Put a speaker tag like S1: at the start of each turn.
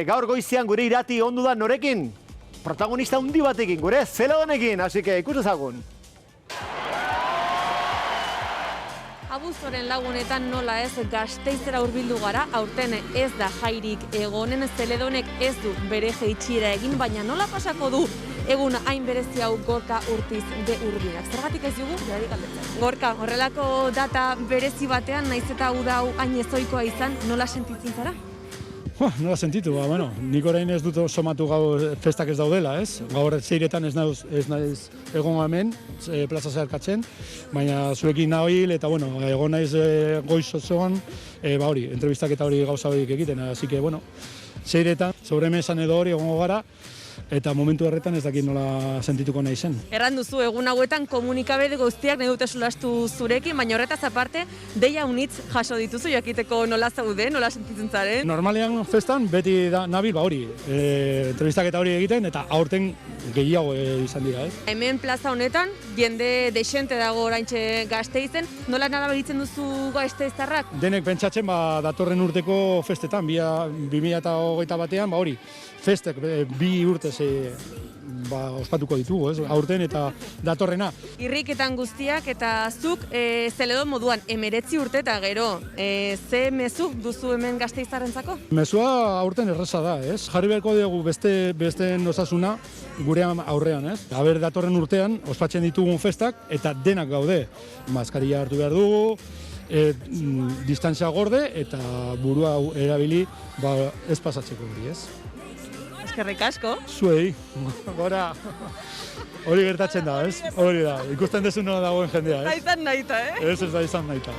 S1: Gaur goizean gure irati ondu da norekin? Protagonista handi batekin, gure Zeledonekin, así que ikus ezagun.
S2: Abuztuaren lagunetan nola ez Gasteizera hurbildu gara, aurten ez da jairik egonen, Zeledonek ez du bere jaitsira egin, baina nola pasako du egun hain berezi hau Gorka Urtiz de Urbinak. Zergatik ez dugu? Berari galdetzen. Gorka, horrelako data berezi batean, naiz eta uda hau hain ezoikoa izan, nola sentitzen zara?
S3: Nola sentitu, bueno, nik orain ez dut somatu gaur festak ez daudela, ez? Gaur zeiretan ez naiz egon hemen, plaza zeharkatzen, baina zuekin nabil, eta bueno, egon naiz goiz osoan, hori, entrevistak eta hori gauza horiek egiten, así que, bueno, zeiretan, sobremesan edo hori egongo gara, eta momentu horretan ez dakit nola sentituko nahi zen.
S2: Erran duzu, egun hauetan komunikabide guztiak nahi dute solastu zurekin, baina horretaz aparte, deia unitz jaso dituzu, jakiteko nola zaude, nola sentitzen zaren?
S3: Normalean festan beti da nabil, hori, entrevistak eta hori egiten, eta aurten gehiago izan dira, ez?
S2: Hemen plaza honetan, jende desente dago oraintxe Gasteizen, nola nabaritzen duzu gasteiztarrak?
S3: Denek pentsatzen datorren urteko festetan, 2021 batean, hori, festek bi urtez ospatuko ditugu, ez? Aurten eta datorrena.
S2: Irriketan guztiak eta zuk Zeledon moduan 19 urte eta gero, ze mezu duzu hemen gasteiztarrentzako?
S3: Mezua aurten erraza da, ez? Jarri beharko dugu besteen osasuna gure aurrean, ez? Aber datorren urtean ospatzen ditugun festak eta denak gaude. Maskaria hartu behar dugu, distantzia gorde eta burua erabili ez pasatzeko hori, ez?
S2: Eskerrik asko.
S3: Zuei, gora, hori gertatzen da, ez? Hori da, ikusten dezu nola dagoen jendea, ez?
S2: Aizan nahita,
S3: Ez da izan nahita.